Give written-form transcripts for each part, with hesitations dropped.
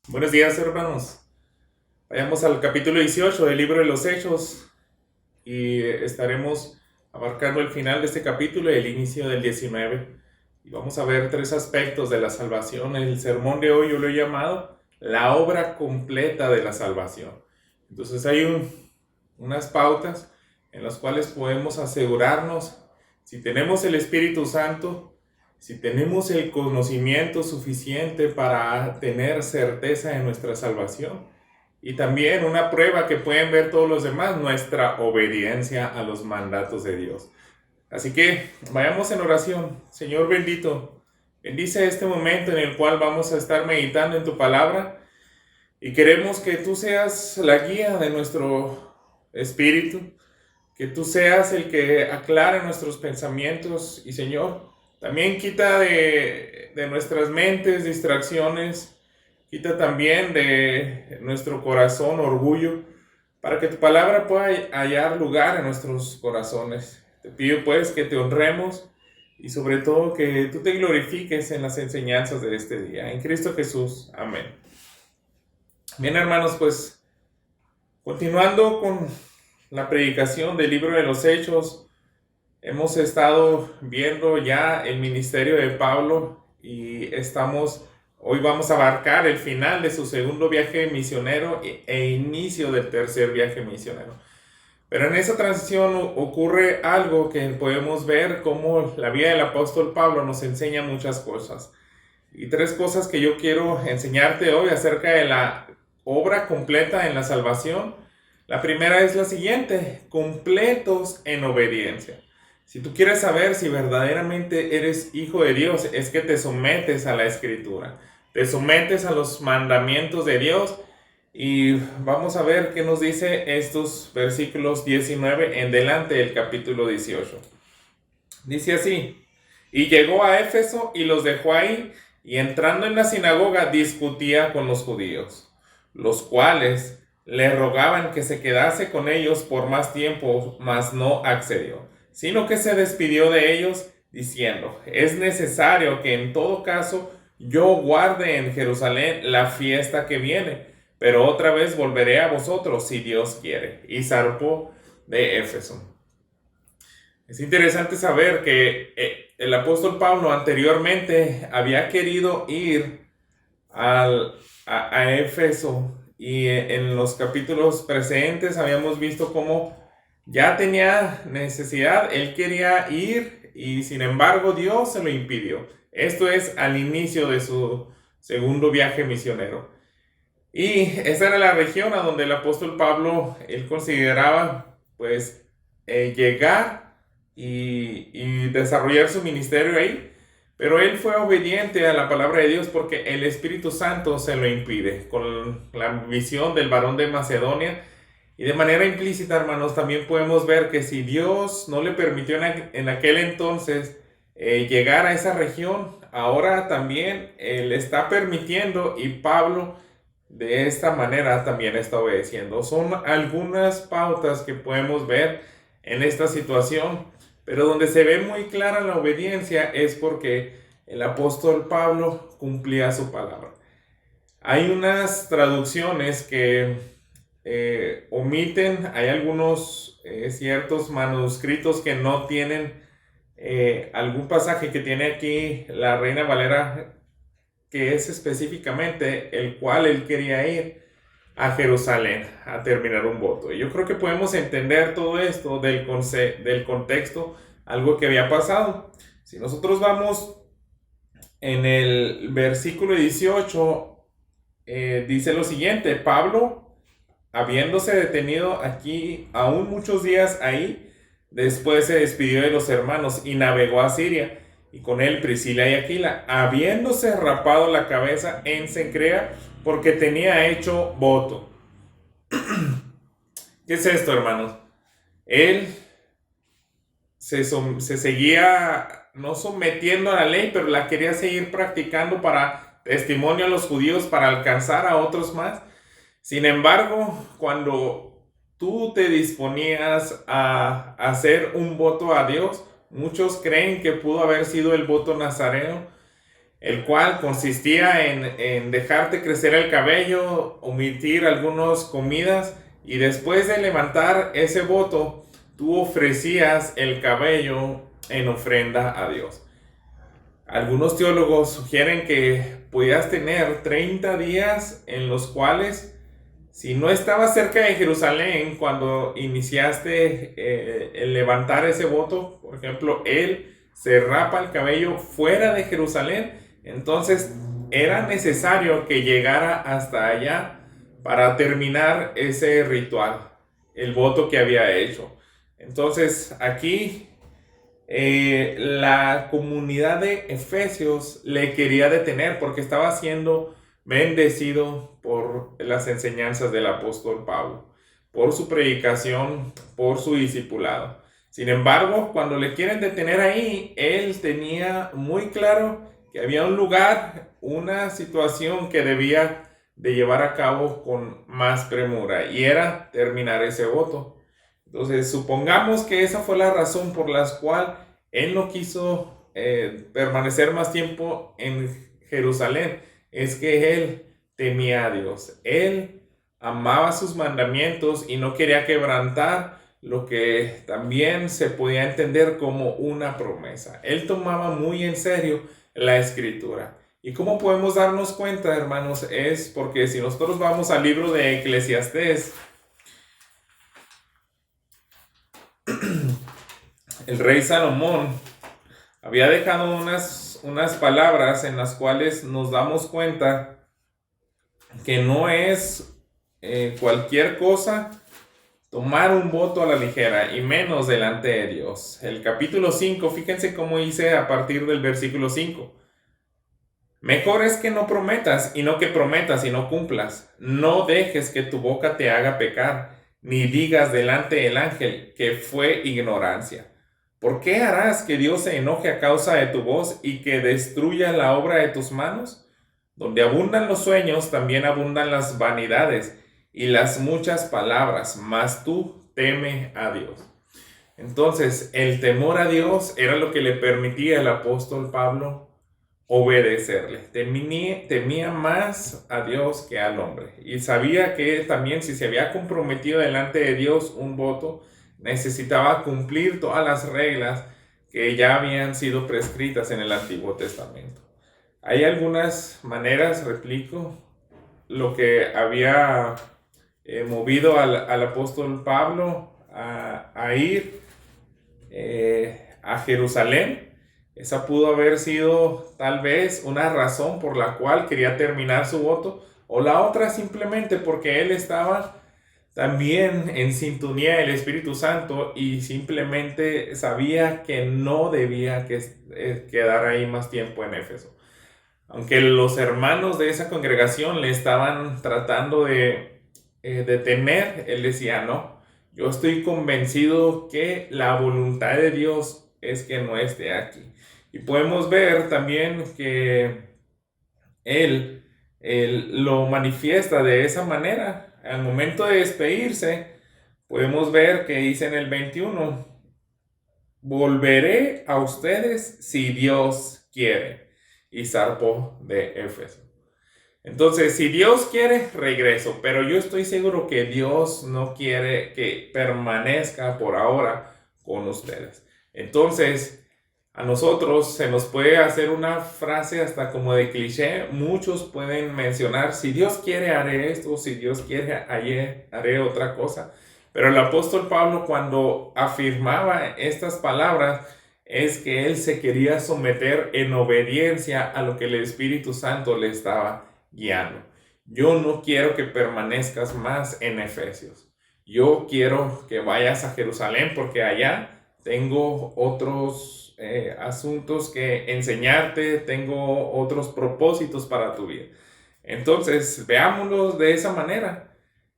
Buenos días, hermanos. Vayamos al capítulo 18 del libro de los Hechos y estaremos abarcando el final de este capítulo y el inicio del 19. Y vamos a ver tres aspectos de la salvación. El sermón de hoy yo lo he llamado la obra completa de la salvación. Entonces hay unas pautas en las cuales podemos asegurarnos si tenemos el Espíritu Santo, si tenemos el conocimiento suficiente para tener certeza de nuestra salvación. Y también una prueba que pueden ver todos los demás, nuestra obediencia a los mandatos de Dios. Así que vayamos en oración. Señor bendito, bendice este momento en el cual vamos a estar meditando en tu palabra y queremos que tú seas la guía de nuestro espíritu, que tú seas el que aclare nuestros pensamientos y Señor, también quita de nuestras mentes distracciones, quita también de nuestro corazón orgullo, para que tu palabra pueda hallar lugar en nuestros corazones. Te pido pues que te honremos y sobre todo que tú te glorifiques en las enseñanzas de este día. En Cristo Jesús. Amén. Bien, hermanos, pues continuando con la predicación del libro de los Hechos, hemos estado viendo ya el ministerio de Pablo y hoy vamos a abarcar el final de su segundo viaje misionero e inicio del tercer viaje misionero. Pero en esa transición ocurre algo que podemos ver como la vida del apóstol Pablo nos enseña muchas cosas. Y tres cosas que yo quiero enseñarte hoy acerca de la obra completa en la salvación. La primera es la siguiente: completos en obediencia. Si tú quieres saber si verdaderamente eres hijo de Dios, es que te sometes a la escritura, te sometes a los mandamientos de Dios. Y vamos a ver qué nos dice estos versículos 19 en delante del capítulo 18. Dice así: y llegó a Éfeso y los dejó ahí, y entrando en la sinagoga discutía con los judíos, los cuales le rogaban que se quedase con ellos por más tiempo, mas no accedió, sino que se despidió de ellos diciendo: es necesario que en todo caso yo guarde en Jerusalén la fiesta que viene, pero otra vez volveré a vosotros si Dios quiere. Y zarpó de Éfeso. Es interesante saber que el apóstol Pablo anteriormente había querido ir a Éfeso y en los capítulos precedentes habíamos visto cómo ya tenía necesidad, él quería ir y sin embargo Dios se lo impidió. Esto es al inicio de su segundo viaje misionero. Y esa era la región a donde el apóstol Pablo, él consideraba pues llegar y desarrollar su ministerio ahí. Pero él fue obediente a la palabra de Dios porque el Espíritu Santo se lo impide. Con la visión del varón de Macedonia y de manera implícita, hermanos, también podemos ver que si Dios no le permitió en aquel entonces llegar a esa región, ahora también le está permitiendo, y Pablo de esta manera también está obedeciendo. Son algunas pautas que podemos ver en esta situación, pero donde se ve muy clara la obediencia es porque el apóstol Pablo cumplía su palabra. Hay unas traducciones que omiten, hay algunos ciertos manuscritos que no tienen algún pasaje que tiene aquí la Reina Valera, que es específicamente el cual él quería ir a Jerusalén a terminar un voto. Y yo creo que podemos entender todo esto del contexto, algo que había pasado. Si nosotros vamos en el versículo 18, dice lo siguiente: Pablo, habiéndose detenido aquí aún muchos días ahí, después se despidió de los hermanos y navegó a Siria, y con él Priscila y Aquila, habiéndose rapado la cabeza en Cencrea, porque tenía hecho voto. ¿Qué es esto, hermanos? Él se seguía no sometiendo a la ley, pero la quería seguir practicando para testimonio a los judíos, para alcanzar a otros más. Sin embargo, cuando tú te disponías a hacer un voto a Dios, muchos creen que pudo haber sido el voto nazareno, el cual consistía en dejarte crecer el cabello, omitir algunas comidas, y después de levantar ese voto, tú ofrecías el cabello en ofrenda a Dios. Algunos teólogos sugieren que podías tener 30 días en los cuales, si no estabas cerca de Jerusalén cuando iniciaste el levantar ese voto, por ejemplo, él se rapa el cabello fuera de Jerusalén, entonces era necesario que llegara hasta allá para terminar ese ritual, el voto que había hecho. Entonces aquí la comunidad de Efesios le quería detener porque estaba siendo bendecido por las enseñanzas del apóstol Pablo, por su predicación, por su discipulado. Sin embargo, cuando le quieren detener ahí, él tenía muy claro que había un lugar, una situación que debía de llevar a cabo con más premura, y era terminar ese voto. Entonces, supongamos que esa fue la razón por la cual él no quiso permanecer más tiempo en Jerusalén. Es que él temía a Dios. Él amaba sus mandamientos y no quería quebrantar lo que también se podía entender como una promesa. Él tomaba muy en serio la escritura. ¿Y cómo podemos darnos cuenta, hermanos? Es porque si nosotros vamos al libro de Eclesiastés, el rey Salomón había dejado unas palabras en las cuales nos damos cuenta que no es cualquier cosa tomar un voto a la ligera, y menos delante de Dios. El capítulo 5, fíjense cómo dice a partir del versículo 5. Mejor es que no prometas, y no que prometas y no cumplas. No dejes que tu boca te haga pecar, ni digas delante del ángel que fue ignorancia. ¿Por qué harás que Dios se enoje a causa de tu voz y que destruya la obra de tus manos? Donde abundan los sueños, también abundan las vanidades y las muchas palabras, mas tú teme a Dios. Entonces, el temor a Dios era lo que le permitía al apóstol Pablo obedecerle. Temía más a Dios que al hombre. Y sabía que también, si se había comprometido delante de Dios un voto, necesitaba cumplir todas las reglas que ya habían sido prescritas en el Antiguo Testamento. Hay algunas maneras, replico, lo que había movido al apóstol Pablo a ir a Jerusalén. Esa pudo haber sido tal vez una razón por la cual quería terminar su voto, o la otra simplemente porque él estaba también en sintonía del Espíritu Santo y simplemente sabía que no debía quedar ahí más tiempo en Éfeso. Aunque los hermanos de esa congregación le estaban tratando de detener, él decía: no, yo estoy convencido que la voluntad de Dios es que no esté aquí. Y podemos ver también que él lo manifiesta de esa manera. Al momento de despedirse, podemos ver que dice en el 21: volveré a ustedes si Dios quiere. Y zarpó de Éfeso. Entonces, si Dios quiere, regreso, pero yo estoy seguro que Dios no quiere que permanezca por ahora con ustedes. Entonces, a nosotros se nos puede hacer una frase hasta como de cliché. Muchos pueden mencionar: si Dios quiere, haré esto; si Dios quiere, haré otra cosa. Pero el apóstol Pablo, cuando afirmaba estas palabras, es que él se quería someter en obediencia a lo que el Espíritu Santo le estaba guiando. Yo no quiero que permanezcas más en Efesios. Yo quiero que vayas a Jerusalén porque allá tengo otros asuntos que enseñarte, tengo otros propósitos para tu vida. Entonces, veámoslo de esa manera.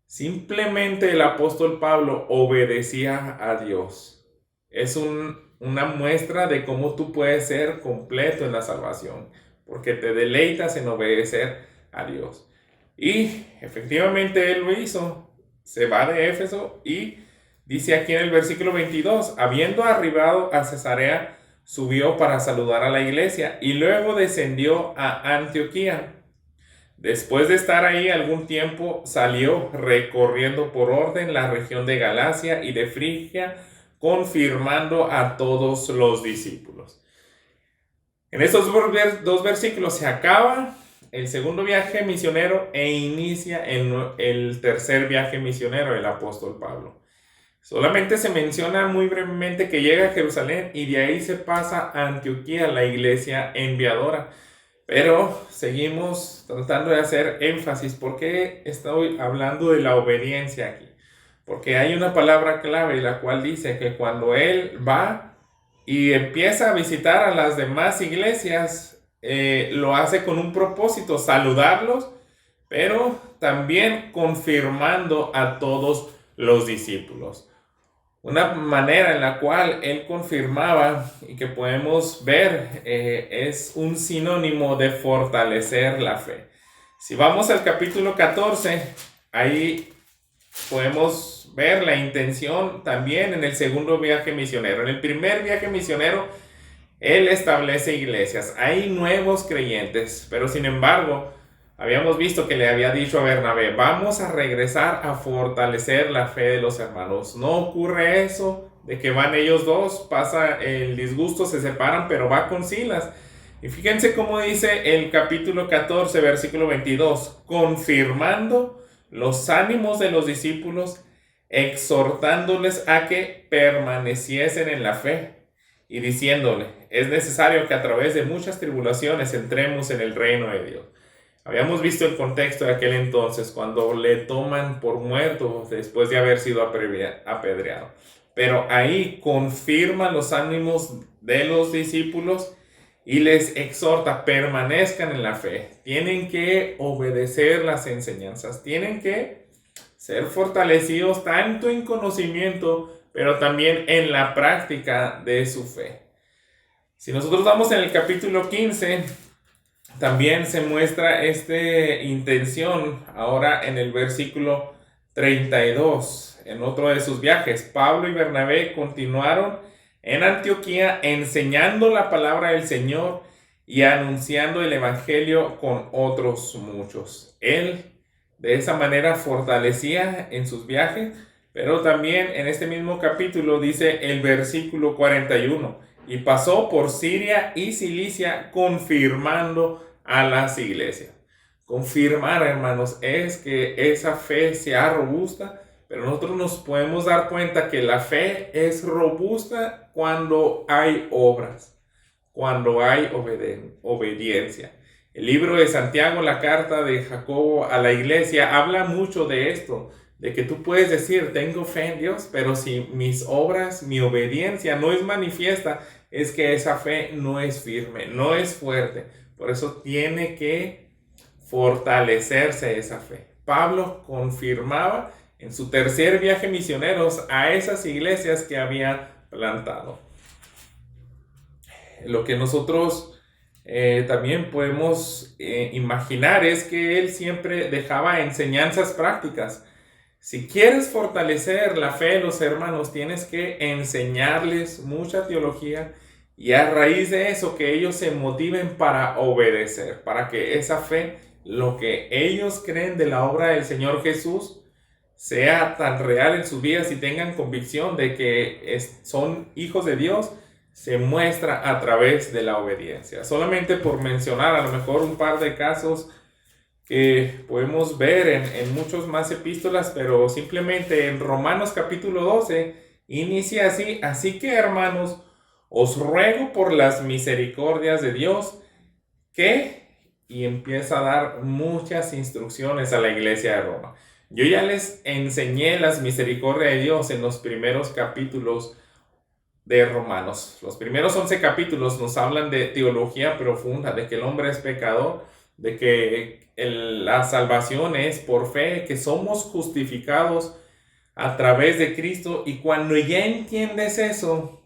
Simplemente el apóstol Pablo obedecía a Dios. Es una muestra de cómo tú puedes ser completo en la salvación, porque te deleitas en obedecer a Dios. Y efectivamente él lo hizo. Se va de Éfeso y dice aquí en el versículo 22: habiendo arribado a Cesarea, subió para saludar a la iglesia y luego descendió a Antioquía. Después de estar ahí algún tiempo, salió recorriendo por orden la región de Galacia y de Frigia, confirmando a todos los discípulos. En estos dos versículos se acaba el segundo viaje misionero e inicia el tercer viaje misionero del apóstol Pablo. Solamente se menciona muy brevemente que llega a Jerusalén y de ahí se pasa a Antioquía, la iglesia enviadora. Pero seguimos tratando de hacer énfasis. ¿Por qué estoy hablando de la obediencia aquí? Porque hay una palabra clave, la cual dice que cuando él va y empieza a visitar a las demás iglesias, lo hace con un propósito, saludarlos, pero también confirmando a todos los discípulos. Una manera en la cual él confirmaba y que podemos ver es un sinónimo de fortalecer la fe. Si vamos al capítulo 14, ahí podemos ver la intención también en el segundo viaje misionero. En el primer viaje misionero, él establece iglesias. Hay nuevos creyentes, pero sin embargo, habíamos visto que le había dicho a Bernabé, vamos a regresar a fortalecer la fe de los hermanos. No ocurre eso de que van ellos dos, pasa el disgusto, se separan, pero va con Silas. Y fíjense cómo dice el capítulo 14, versículo 22, confirmando los ánimos de los discípulos, exhortándoles a que permaneciesen en la fe y diciéndole, es necesario que a través de muchas tribulaciones entremos en el reino de Dios. Habíamos visto el contexto de aquel entonces, cuando le toman por muerto después de haber sido apedreado. Pero ahí confirma los ánimos de los discípulos y les exhorta, permanezcan en la fe. Tienen que obedecer las enseñanzas, tienen que ser fortalecidos tanto en conocimiento, pero también en la práctica de su fe. Si nosotros vamos en el capítulo 15, también se muestra esta intención ahora en el versículo 32. En otro de sus viajes, Pablo y Bernabé continuaron en Antioquía enseñando la palabra del Señor y anunciando el evangelio con otros muchos. Él de esa manera fortalecía en sus viajes, pero también en este mismo capítulo dice el versículo 41, y pasó por Siria y Cilicia confirmando a las iglesias. Confirmar, hermanos, es que esa fe sea robusta, pero nosotros nos podemos dar cuenta que la fe es robusta cuando hay obras, cuando hay obediencia. El libro de Santiago, la carta de Jacobo a la iglesia, habla mucho de esto, de que tú puedes decir, tengo fe en Dios, pero si mis obras, mi obediencia no es manifiesta, es que esa fe no es firme, no es fuerte. Por eso tiene que fortalecerse esa fe. Pablo confirmaba en su tercer viaje misionero a esas iglesias que había plantado. Lo que nosotros también podemos imaginar es que él siempre dejaba enseñanzas prácticas. Si quieres fortalecer la fe de los hermanos, tienes que enseñarles mucha teología y a raíz de eso que ellos se motiven para obedecer, para que esa fe, lo que ellos creen de la obra del Señor Jesús, sea tan real en sus vidas y tengan convicción de que son hijos de Dios, se muestra a través de la obediencia. Solamente por mencionar a lo mejor un par de casos que podemos ver en muchos más epístolas, pero simplemente en Romanos capítulo 12 inicia así: así que, hermanos, os ruego por las misericordias de Dios y empieza a dar muchas instrucciones a la iglesia de Roma. Yo ya les enseñé las misericordias de Dios en los primeros capítulos de Romanos. Los primeros 11 capítulos nos hablan de teología profunda, de que el hombre es pecador, de que la salvación es por fe, que somos justificados a través de Cristo. Y cuando ya entiendes eso,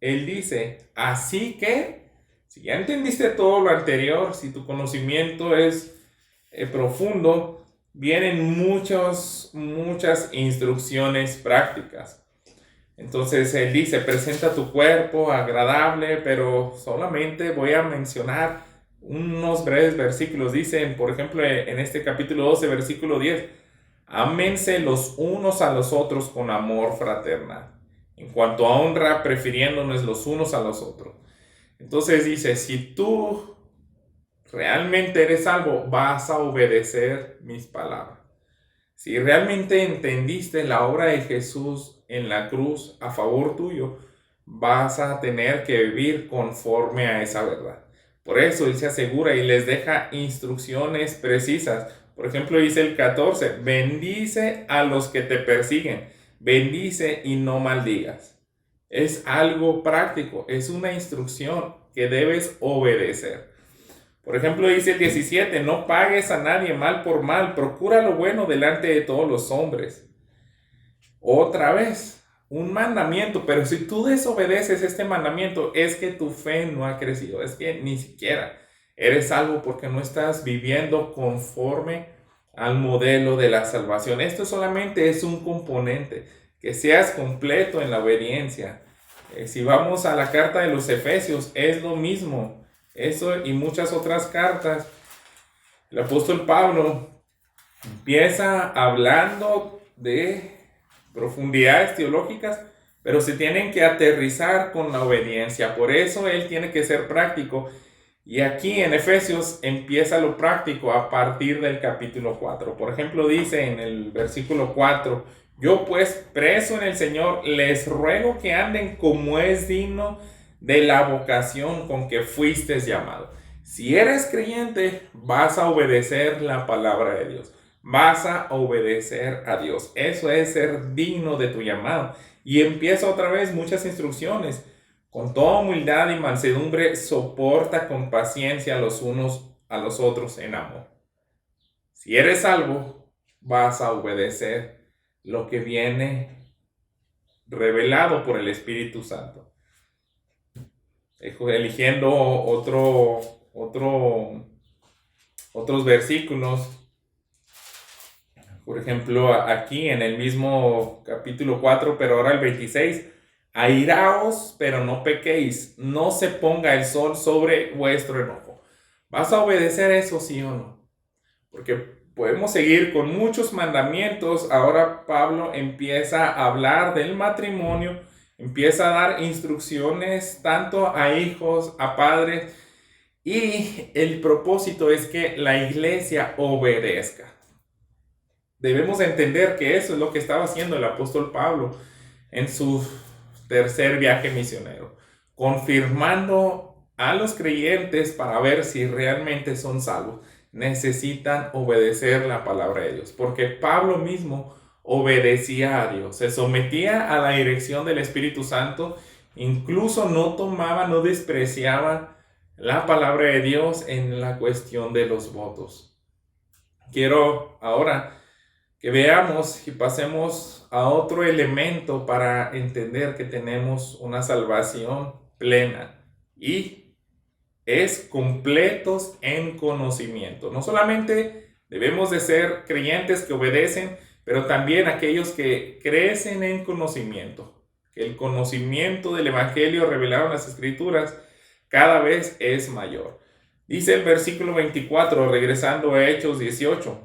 él dice, así que, si ya entendiste todo lo anterior, si tu conocimiento es profundo, vienen muchas instrucciones prácticas. Entonces él dice, presenta tu cuerpo agradable, pero solamente voy a mencionar unos breves versículos. Dicen, por ejemplo, en este capítulo 12, versículo 10, ámense los unos a los otros con amor fraternal. En cuanto a honra, prefiriéndonos los unos a los otros. Entonces dice, si tú realmente eres salvo, vas a obedecer mis palabras. Si realmente entendiste la obra de Jesús en la cruz a favor tuyo, vas a tener que vivir conforme a esa verdad. Por eso Él se asegura y les deja instrucciones precisas. Por ejemplo, dice el 14, bendice a los que te persiguen, bendice y no maldigas. Es algo práctico, es una instrucción que debes obedecer. Por ejemplo, dice el 17, no pagues a nadie mal por mal, procura lo bueno delante de todos los hombres. Otra vez, un mandamiento, pero si tú desobedeces este mandamiento, es que tu fe no ha crecido, es que ni siquiera eres salvo porque no estás viviendo conforme al modelo de la salvación. Esto solamente es un componente, que seas completo en la obediencia. Si vamos a la carta de los Efesios, es lo mismo. Eso y muchas otras cartas. El apóstol Pablo empieza hablando de profundidades teológicas, pero se tienen que aterrizar con la obediencia. Por eso él tiene que ser práctico. Y aquí en Efesios empieza lo práctico a partir del capítulo 4. Por ejemplo, dice en el versículo 4, yo pues preso en el Señor, les ruego que anden como es digno de la vocación con que fuiste llamado. Si eres creyente, vas a obedecer la palabra de Dios. Vas a obedecer a Dios. Eso es ser digno de tu llamado. Y empieza otra vez muchas instrucciones. Con toda humildad y mansedumbre, soporta con paciencia los unos a los otros en amor. Si eres salvo, vas a obedecer lo que viene revelado por el Espíritu Santo. Eligiendo otros versículos. Por ejemplo, aquí en el mismo capítulo 4, pero ahora el 26. Airaos, pero no pequéis, no se ponga el sol sobre vuestro enojo. ¿Vas a obedecer eso, sí o no? Porque podemos seguir con muchos mandamientos. Ahora Pablo empieza a hablar del matrimonio, empieza a dar instrucciones tanto a hijos, a padres, y el propósito es que la iglesia obedezca. Debemos entender que eso es lo que estaba haciendo el apóstol Pablo en su tercer viaje misionero, confirmando a los creyentes para ver si realmente son salvos. Necesitan obedecer la palabra de Dios, porque Pablo mismo obedecía a Dios, se sometía a la dirección del Espíritu Santo, incluso no despreciaba la palabra de Dios en la cuestión de los votos. Quiero ahora que veamos y pasemos a otro elemento para entender que tenemos una salvación plena y es completos en conocimiento. No solamente debemos de ser creyentes que obedecen, pero también aquellos que crecen en conocimiento. Que el conocimiento del Evangelio revelado en las Escrituras cada vez es mayor. Dice el versículo 24, regresando a Hechos 18.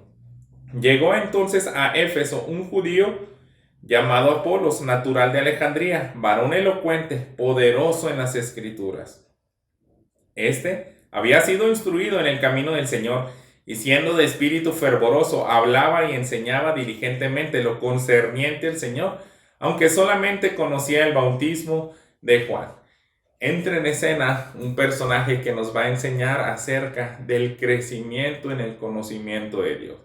Llegó entonces a Éfeso un judío llamado Apolos, natural de Alejandría, varón elocuente, poderoso en las Escrituras. Este había sido instruido en el camino del Señor y siendo de espíritu fervoroso, hablaba y enseñaba diligentemente lo concerniente al Señor, aunque solamente conocía el bautismo de Juan. Entra en escena un personaje que nos va a enseñar acerca del crecimiento en el conocimiento de Dios.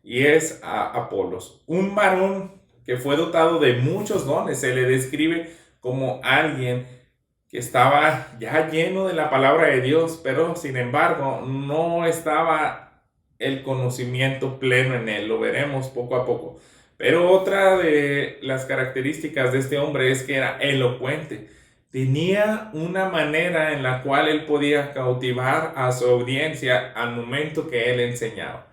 Y es a Apolos, un varón que fue dotado de muchos dones. Se le describe como alguien que estaba ya lleno de la palabra de Dios, pero sin embargo no estaba el conocimiento pleno en él. Lo veremos poco a poco. Pero otra de las características de este hombre es que era elocuente. Tenía una manera en la cual él podía cautivar a su audiencia al momento que él enseñaba.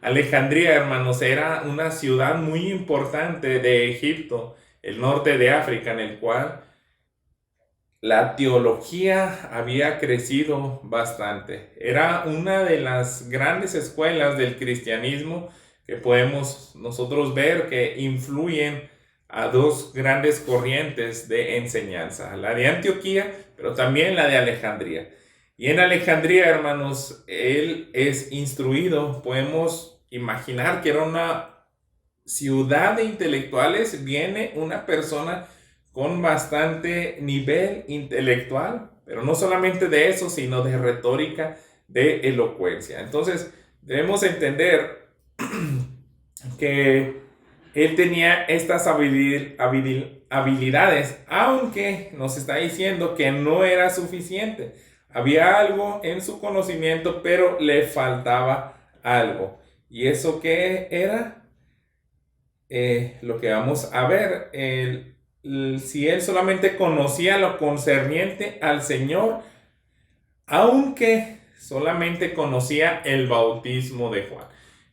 Alejandría, hermanos, era una ciudad muy importante de Egipto. el norte de África, en el cual la teología había crecido bastante. Era una de las grandes escuelas del cristianismo que podemos nosotros ver que influyen a dos grandes corrientes de enseñanza, la de Antioquía, pero también la de Alejandría. Y en Alejandría, hermanos, él es instruido. Podemos imaginar que era una ciudad de intelectuales. Viene una persona con bastante nivel intelectual, pero no solamente de eso, sino de retórica, de elocuencia. Entonces, debemos entender que él tenía estas habilidades, aunque nos está diciendo que no era suficiente. Había algo en su conocimiento, pero le faltaba algo. ¿Y eso qué era? Lo que vamos a ver, si él solamente conocía lo concerniente al Señor, aunque solamente conocía el bautismo de Juan.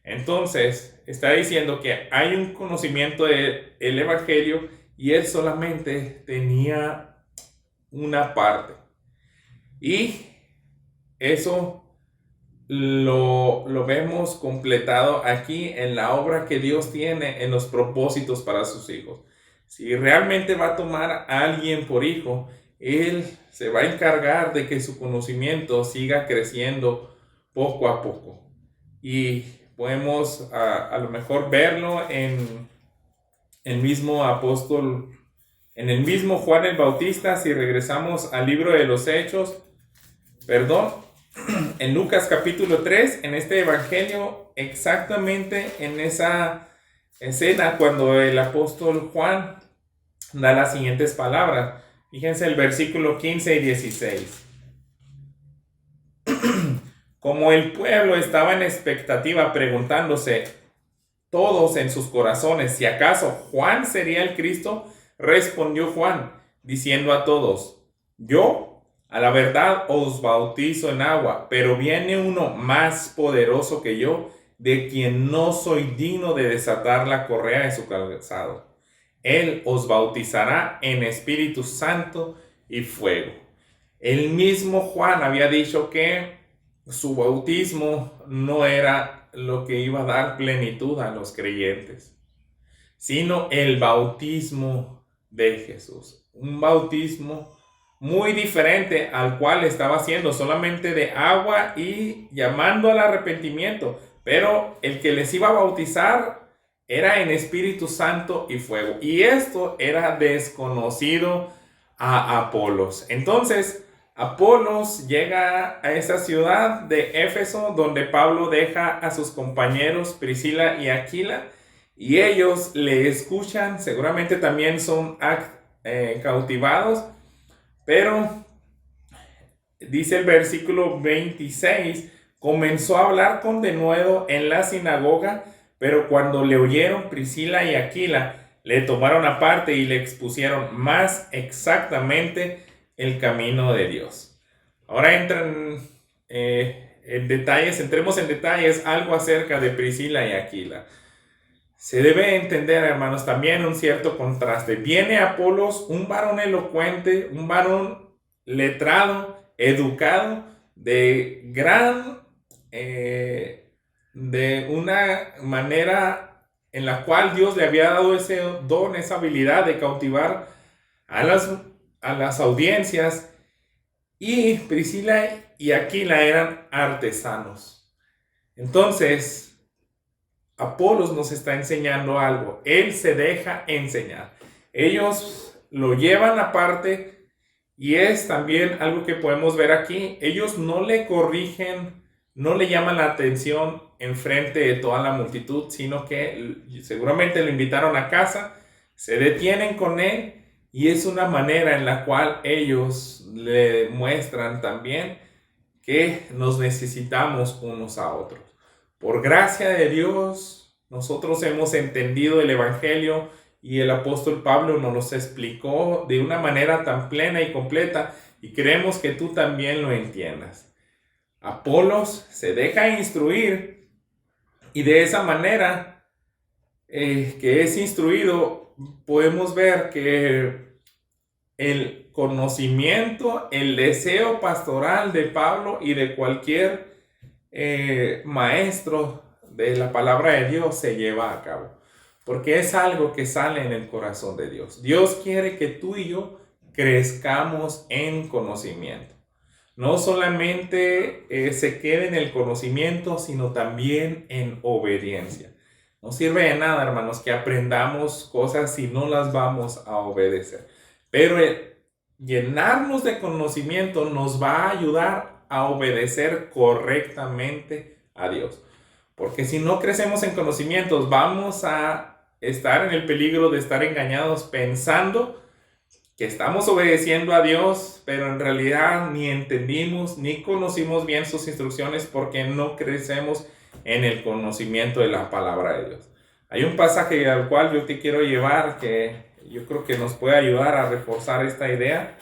Entonces, está diciendo que hay un conocimiento del Evangelio y él solamente tenía una parte. Y eso lo vemos completado aquí en la obra que Dios tiene en los propósitos para sus hijos. Si realmente va a tomar a alguien por hijo, Él se va a encargar de que su conocimiento siga creciendo poco a poco. Y podemos a lo mejor verlo en el mismo apóstol, en el mismo Juan el Bautista. Si regresamos al libro de los Hechos, en Lucas capítulo 3, en este evangelio, exactamente en esa escena, cuando el apóstol Juan da las siguientes palabras. Fíjense el versículo 15 y 16. Como el pueblo estaba en expectativa, preguntándose todos en sus corazones si acaso Juan sería el Cristo, respondió Juan, diciendo a todos: yo, a la verdad, os bautizo en agua, pero viene uno más poderoso que yo, de quien no soy digno de desatar la correa de su calzado. Él os bautizará en Espíritu Santo y fuego. El mismo Juan había dicho que su bautismo no era lo que iba a dar plenitud a los creyentes, sino el bautismo de Jesús. Un bautismo muy diferente al cual estaba haciendo, solamente de agua y llamando al arrepentimiento. Pero el que les iba a bautizar era en Espíritu Santo y fuego. Y esto era desconocido a Apolos. Entonces, Apolos llega a esa ciudad de Éfeso, donde Pablo deja a sus compañeros Priscila y Aquila, y ellos le escuchan. Seguramente también son cautivados, pero dice el versículo 26, comenzó a hablar con denuedo en la sinagoga, pero cuando le oyeron Priscila y Aquila, le tomaron aparte y le expusieron más exactamente el camino de Dios. Ahora entremos en detalles algo acerca de Priscila y Aquila. Se debe entender, hermanos, también un cierto contraste. Viene Apolos, un varón elocuente, un varón letrado, educado, de una manera en la cual Dios le había dado ese don, esa habilidad de cautivar a las audiencias. Y Priscila y Aquila eran artesanos. Entonces, Apolos nos está enseñando algo. Él se deja enseñar. Ellos lo llevan aparte, y es también algo que podemos ver aquí. Ellos no le corrigen, no le llaman la atención en frente de toda la multitud, sino que seguramente lo invitaron a casa, se detienen con él, y es una manera en la cual ellos le muestran también que nos necesitamos unos a otros. Por gracia de Dios, nosotros hemos entendido el Evangelio, y el apóstol Pablo nos lo explicó de una manera tan plena y completa, y queremos que tú también lo entiendas. Apolos se deja instruir, y de esa manera que es instruido, podemos ver que el conocimiento, el deseo pastoral de Pablo y de cualquier maestro de la palabra de Dios se lleva a cabo, porque es algo que sale en el corazón de Dios. Dios quiere que tú y yo crezcamos en conocimiento. No solamente se quede en el conocimiento, sino también en obediencia. No sirve de nada, hermanos, que aprendamos cosas si no las vamos a obedecer. Pero llenarnos de conocimiento nos va a ayudar a obedecer correctamente a Dios. Porque si no crecemos en conocimientos, vamos a estar en el peligro de estar engañados pensando que estamos obedeciendo a Dios, pero en realidad ni entendimos ni conocimos bien sus instrucciones porque no crecemos en el conocimiento de la palabra de Dios. Hay un pasaje al cual yo te quiero llevar que yo creo que nos puede ayudar a reforzar esta idea.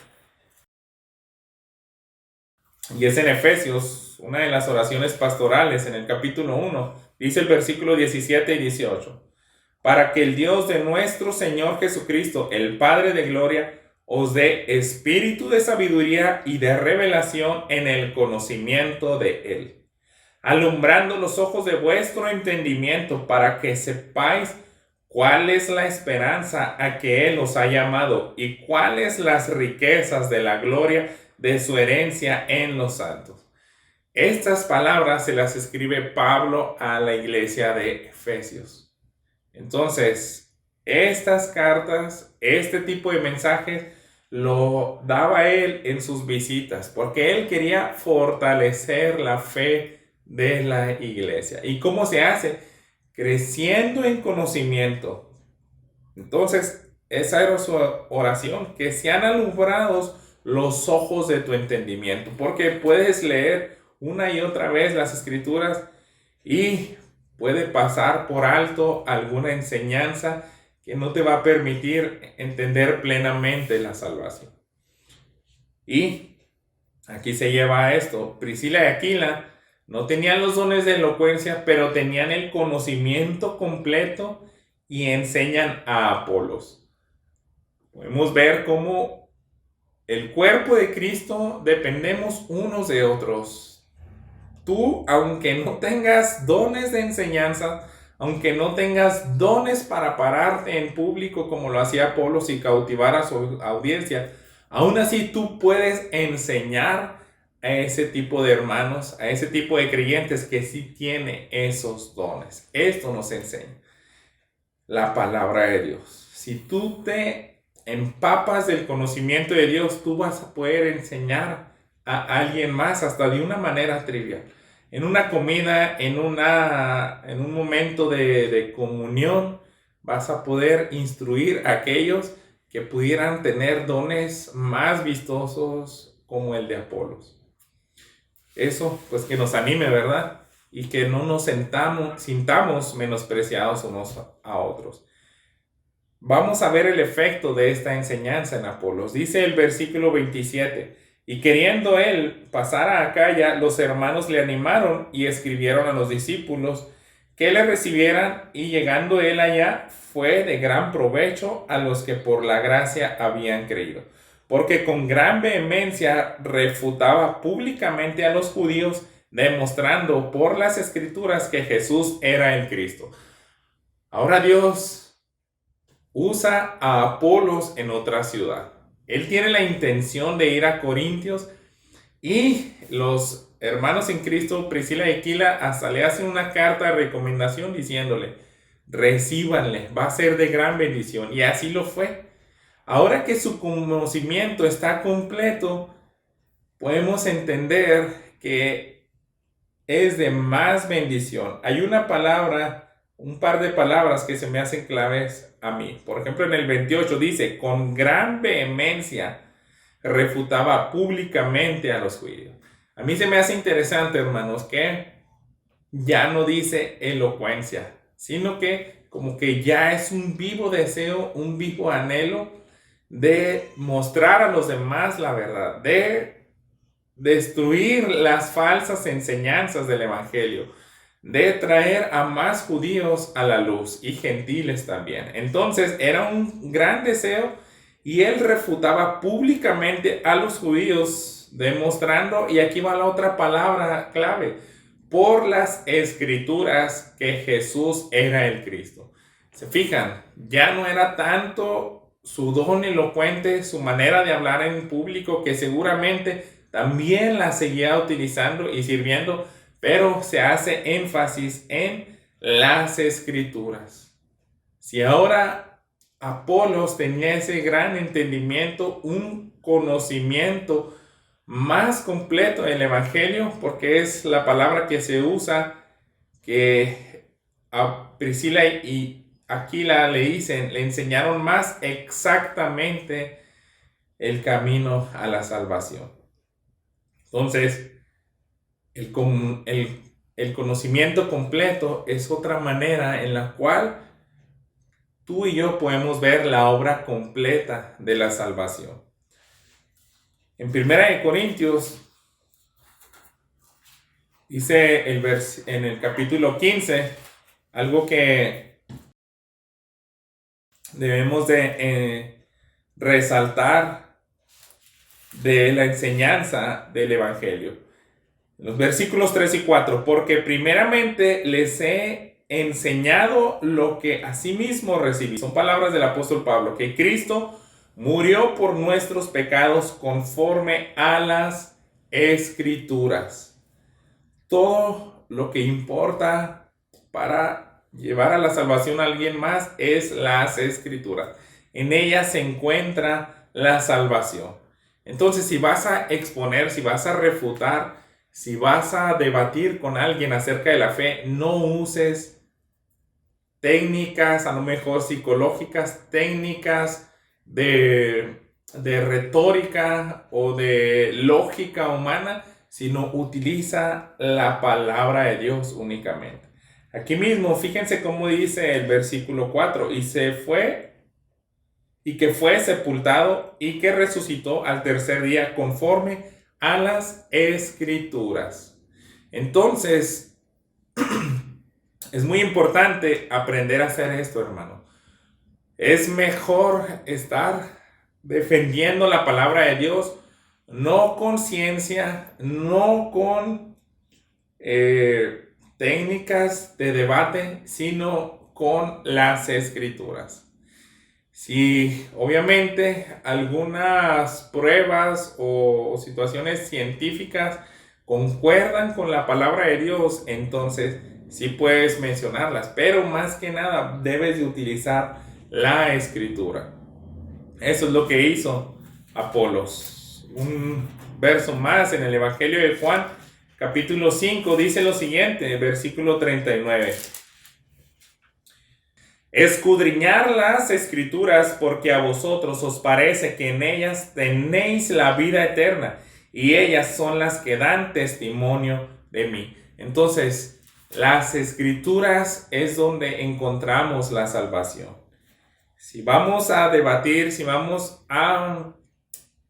Y es en Efesios, una de las oraciones pastorales, en el capítulo 1, dice el versículo 17 y 18. Para que el Dios de nuestro Señor Jesucristo, el Padre de gloria, os dé espíritu de sabiduría y de revelación en el conocimiento de Él, alumbrando los ojos de vuestro entendimiento para que sepáis cuál es la esperanza a que Él os ha llamado y cuáles las riquezas de la gloria de su herencia en los santos. Estas palabras se las escribe Pablo a la iglesia de Efesios. Entonces, estas cartas, este tipo de mensajes, lo daba él en sus visitas, porque él quería fortalecer la fe de la iglesia. ¿Y cómo se hace? Creciendo en conocimiento. Entonces, esa era su oración, que sean alumbrados los ojos de tu entendimiento, porque puedes leer una y otra vez las escrituras y puede pasar por alto alguna enseñanza que no te va a permitir entender plenamente la salvación. Y aquí se lleva a esto. Priscila y Aquila no tenían los dones de elocuencia, pero tenían el conocimiento completo y enseñan a Apolos. Podemos ver cómo el cuerpo de Cristo dependemos unos de otros. Tú, aunque no tengas dones de enseñanza, aunque no tengas dones para pararte en público como lo hacía Apolos y cautivar a su audiencia, aún así tú puedes enseñar a ese tipo de hermanos, a ese tipo de creyentes que sí tiene esos dones. Esto nos enseña la palabra de Dios. Si tú te empapas del conocimiento de Dios, tú vas a poder enseñar a alguien más hasta de una manera trivial. En una comida, en un momento de comunión, vas a poder instruir a aquellos que pudieran tener dones más vistosos como el de Apolos. Eso, pues que nos anime, ¿verdad? Y que no nos sintamos menospreciados unos a otros. Vamos a ver el efecto de esta enseñanza en Apolos. Dice el versículo 27. Y queriendo él pasar a Acaya, los hermanos le animaron y escribieron a los discípulos que le recibieran, y llegando él allá, fue de gran provecho a los que por la gracia habían creído, porque con gran vehemencia refutaba públicamente a los judíos, demostrando por las escrituras que Jesús era el Cristo. Ahora Dios usa a Apolos en otra ciudad. Él tiene la intención de ir a Corintios, y los hermanos en Cristo, Priscila y Aquila, hasta le hacen una carta de recomendación diciéndole: recíbanle, va a ser de gran bendición. Y así lo fue. Ahora que su conocimiento está completo, podemos entender que es de más bendición. Hay una palabra, un par de palabras que se me hacen claves a mí. Por ejemplo, en el 28 dice: con gran vehemencia refutaba públicamente a los judíos. A mí se me hace interesante, hermanos, que ya no dice elocuencia, sino que como que ya es un vivo deseo, un vivo anhelo de mostrar a los demás la verdad, de destruir las falsas enseñanzas del evangelio, de traer a más judíos a la luz y gentiles también. Entonces era un gran deseo y él refutaba públicamente a los judíos, demostrando, y aquí va la otra palabra clave, por las escrituras que Jesús era el Cristo. Se fijan, ya no era tanto su don elocuente, su manera de hablar en público, que seguramente también la seguía utilizando y sirviendo, pero se hace énfasis en las escrituras. Si ahora Apolos tenía ese gran entendimiento, un conocimiento más completo del Evangelio, porque es la palabra que se usa, que a Priscila y Aquila le dicen, le enseñaron más exactamente el camino a la salvación. Entonces, el conocimiento completo es otra manera en la cual tú y yo podemos ver la obra completa de la salvación. En 1 Corintios dice en el capítulo 15 algo que debemos de resaltar de la enseñanza del Evangelio. Los versículos 3 y 4, porque primeramente les he enseñado lo que asimismo recibí. Son palabras del apóstol Pablo, que Cristo murió por nuestros pecados conforme a las escrituras. Todo lo que importa para llevar a la salvación a alguien más es las escrituras. En ellas se encuentra la salvación. Entonces, si vas a exponer, si vas a refutar, si vas a debatir con alguien acerca de la fe, no uses técnicas, a lo mejor psicológicas, técnicas de retórica o de lógica humana, sino utiliza la palabra de Dios únicamente. Aquí mismo, fíjense cómo dice el versículo 4, y se fue, y que fue sepultado, y que resucitó al tercer día conforme a las escrituras. Entonces, es muy importante aprender a hacer esto, hermano. Es mejor estar defendiendo la palabra de Dios, no con ciencia, no con técnicas de debate, sino con las escrituras. Si obviamente algunas pruebas o situaciones científicas concuerdan con la palabra de Dios, entonces sí puedes mencionarlas, pero más que nada debes de utilizar la escritura. Eso es lo que hizo Apolos. Un verso más en el Evangelio de Juan, capítulo 5, dice lo siguiente, versículo 39. Escudriñar las escrituras, porque a vosotros os parece que en ellas tenéis la vida eterna, y ellas son las que dan testimonio de mí. Entonces, las escrituras es donde encontramos la salvación. Si vamos a debatir, si vamos a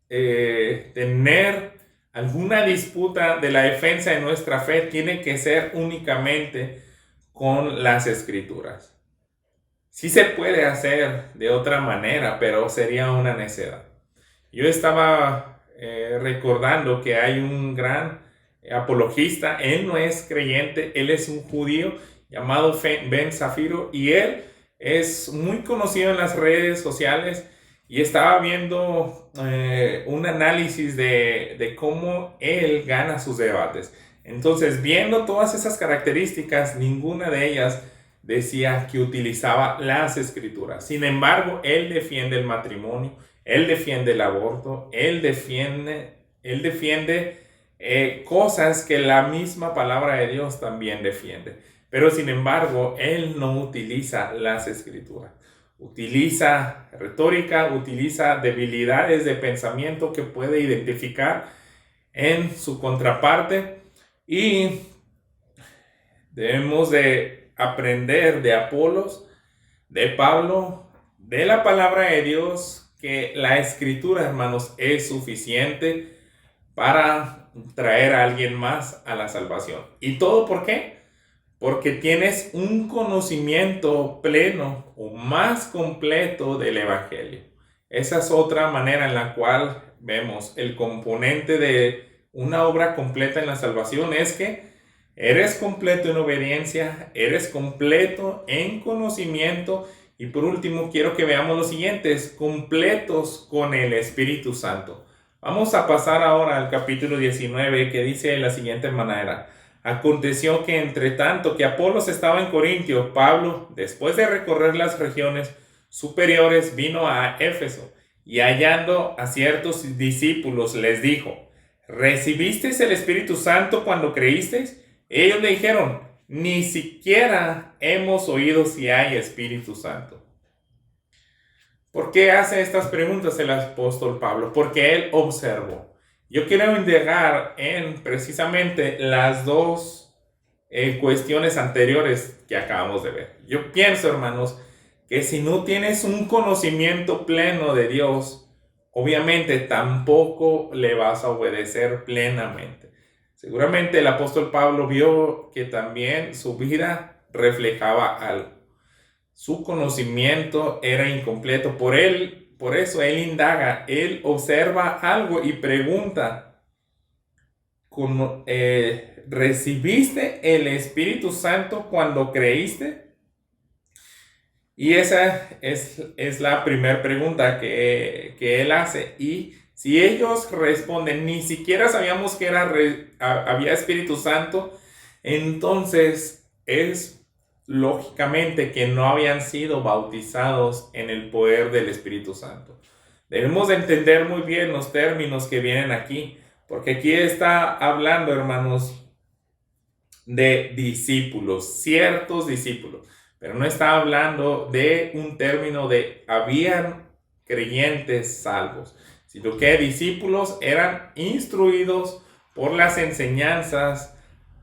tener alguna disputa de la defensa de nuestra fe, tiene que ser únicamente con las escrituras. Sí se puede hacer de otra manera, pero sería una necedad. Yo estaba recordando que hay un gran apologista, él no es creyente, él es un judío llamado Ben Zafiro, y él es muy conocido en las redes sociales, y estaba viendo un análisis de cómo él gana sus debates. Entonces, viendo todas esas características, ninguna de ellas decía que utilizaba las escrituras. Sin embargo, él defiende el matrimonio, él defiende el aborto, él defiende cosas que la misma palabra de Dios también defiende. Pero sin embargo, él no utiliza las escrituras. Utiliza retórica, utiliza debilidades de pensamiento que puede identificar en su contraparte, y debemos de aprender de Apolos, de Pablo, de la palabra de Dios, que la escritura, hermanos, es suficiente para traer a alguien más a la salvación. ¿Y todo por qué? porque tienes un conocimiento pleno o más completo del Evangelio. Esa es otra manera en la cual vemos el componente de una obra completa en la salvación, es que eres completo en obediencia, eres completo en conocimiento y por último quiero que veamos los siguientes, completos con el Espíritu Santo. Vamos a pasar ahora al capítulo 19 que dice de la siguiente manera. Aconteció que entre tanto que Apolos estaba en Corintio, Pablo, después de recorrer las regiones superiores, vino a Éfeso y hallando a ciertos discípulos les dijo, ¿recibisteis el Espíritu Santo cuando creísteis? Ellos le dijeron, ni siquiera hemos oído si hay Espíritu Santo. ¿Por qué hace estas preguntas el apóstol Pablo? Porque él observó. Yo quiero indagar en precisamente las dos cuestiones anteriores que acabamos de ver. Yo pienso, hermanos, que si no tienes un conocimiento pleno de Dios, obviamente tampoco le vas a obedecer plenamente. Seguramente el apóstol Pablo vio que también su vida reflejaba algo. Su conocimiento era incompleto. Por eso él indaga, él observa algo y pregunta, ¿recibiste el Espíritu Santo cuando creíste? Y esa es la primera pregunta que él hace. Y si ellos responden, ni siquiera sabíamos que había Espíritu Santo, entonces es lógicamente que no habían sido bautizados en el poder del Espíritu Santo. Debemos de entender muy bien los términos que vienen aquí, porque aquí está hablando, hermanos, de discípulos, ciertos discípulos, pero no está hablando de un término de habían creyentes salvos, sino que discípulos eran instruidos por las enseñanzas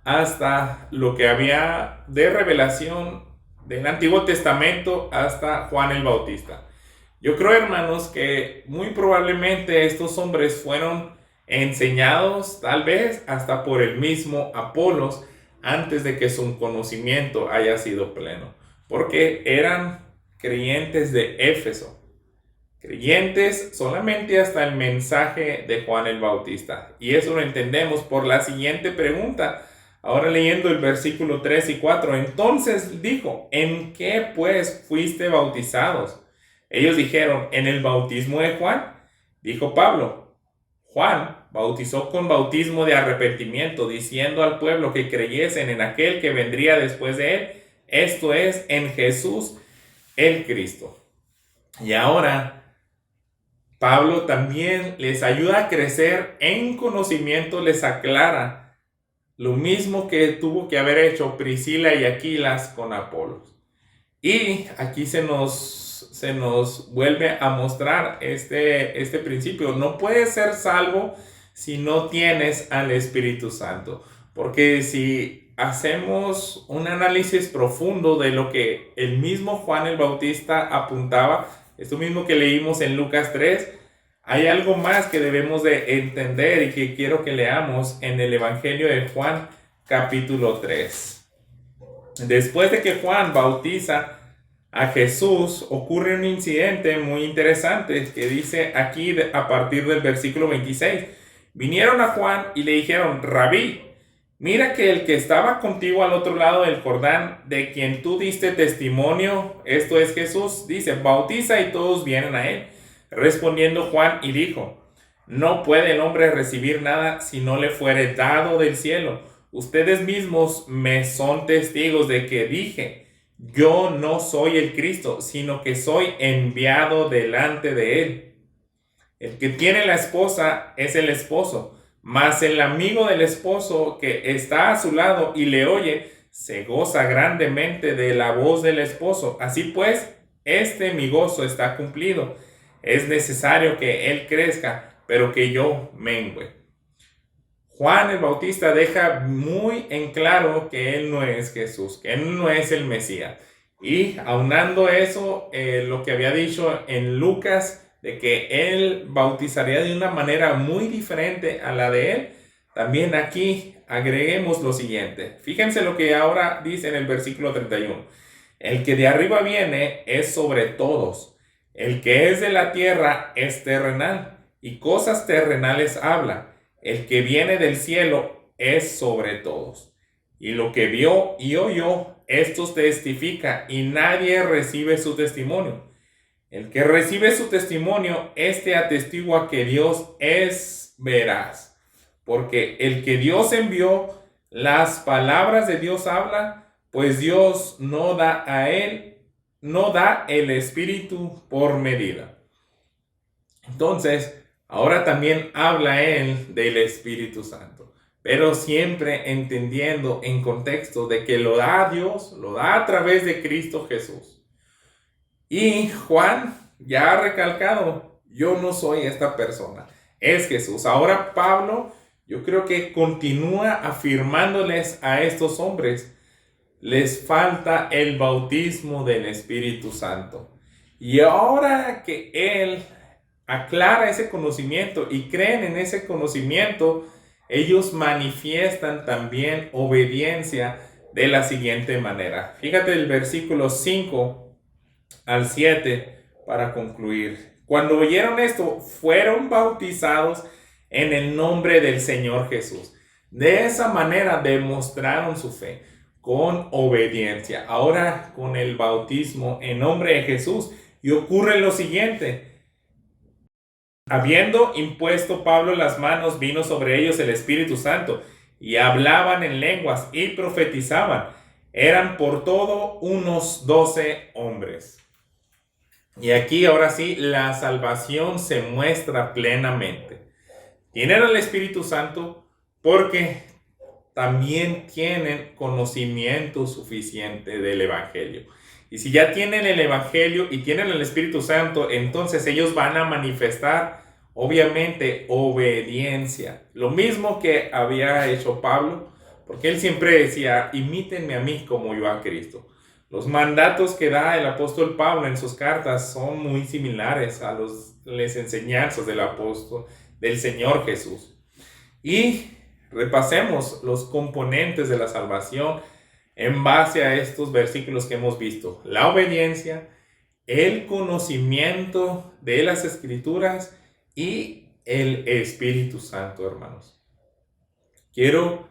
hasta lo que había de revelación del Antiguo Testamento hasta Juan el Bautista. Yo creo, hermanos, que muy probablemente estos hombres fueron enseñados tal vez hasta por el mismo Apolos antes de que su conocimiento haya sido pleno, porque eran creyentes de Éfeso, creyentes solamente hasta el mensaje de Juan el Bautista. Y eso lo entendemos por la siguiente pregunta. Ahora leyendo el versículo 3 y 4. Entonces dijo, ¿en qué pues fuiste bautizados? Ellos dijeron, en el bautismo de Juan. Dijo Pablo, Juan bautizó con bautismo de arrepentimiento, diciendo al pueblo que creyesen en aquel que vendría después de él, esto es, en Jesús el Cristo. Y ahora Pablo también les ayuda a crecer en conocimiento, les aclara lo mismo que tuvo que haber hecho Priscila y Aquilas con Apolos. Y aquí se nos vuelve a mostrar este principio. No puedes ser salvo si no tienes al Espíritu Santo. Porque si hacemos un análisis profundo de lo que el mismo Juan el Bautista apuntaba, esto mismo que leímos en Lucas 3, hay algo más que debemos de entender y que quiero que leamos en el Evangelio de Juan, capítulo 3. Después de que Juan bautiza a Jesús, ocurre un incidente muy interesante que dice aquí a partir del versículo 26. Vinieron a Juan y le dijeron, Rabí, mira que el que estaba contigo al otro lado del Jordán, de quien tú diste testimonio, esto es Jesús, dice, bautiza y todos vienen a él. Respondiendo Juan y dijo, no puede el hombre recibir nada si no le fuere dado del cielo. Ustedes mismos me son testigos de que dije, yo no soy el Cristo, sino que soy enviado delante de él. El que tiene la esposa es el esposo, mas el amigo del esposo que está a su lado y le oye, se goza grandemente de la voz del esposo. Así pues, mi gozo está cumplido. Es necesario que él crezca, pero que yo mengüe. Juan el Bautista deja muy en claro que él no es Jesús, que él no es el Mesías. Y aunando eso, lo que había dicho en Lucas, de que él bautizaría de una manera muy diferente a la de él, también aquí agreguemos lo siguiente. Fíjense lo que ahora dice en el versículo 31. El que de arriba viene es sobre todos. El que es de la tierra es terrenal, y cosas terrenales habla. El que viene del cielo es sobre todos. Y lo que vio y oyó, esto testifica, y nadie recibe su testimonio. El que recibe su testimonio, este atestigua que Dios es veraz. Porque el que Dios envió, las palabras de Dios habla, pues Dios no da el Espíritu por medida. Entonces, ahora también habla él del Espíritu Santo, pero siempre entendiendo en contexto de que lo da Dios, lo da a través de Cristo Jesús. Y Juan ya ha recalcado, yo no soy esta persona, es Jesús. Ahora Pablo, yo creo que continúa afirmándoles a estos hombres, les falta el bautismo del Espíritu Santo. Y ahora que él aclara ese conocimiento y creen en ese conocimiento, ellos manifiestan también obediencia de la siguiente manera. Fíjate el versículo 5 al 7 para concluir. Cuando oyeron esto, fueron bautizados en el nombre del Señor Jesús. De esa manera demostraron su fe con obediencia. Ahora con el bautismo en nombre de Jesús. Y ocurre lo siguiente. Habiendo impuesto Pablo las manos, vino sobre ellos el Espíritu Santo, y hablaban en lenguas y profetizaban. Eran por todo unos 12 hombres. Y aquí ahora sí, la salvación se muestra plenamente. Tienen al Espíritu Santo porque también tienen conocimiento suficiente del Evangelio. Y si ya tienen el Evangelio y tienen el Espíritu Santo, entonces ellos van a manifestar, obviamente, obediencia. Lo mismo que había hecho Pablo, porque él siempre decía, imítenme a mí como yo a Cristo. Los mandatos que da el apóstol Pablo en sus cartas son muy similares a las enseñanzas del apóstol, del Señor Jesús. Y repasemos los componentes de la salvación en base a estos versículos que hemos visto. La obediencia, el conocimiento de las Escrituras y el Espíritu Santo, hermanos. Quiero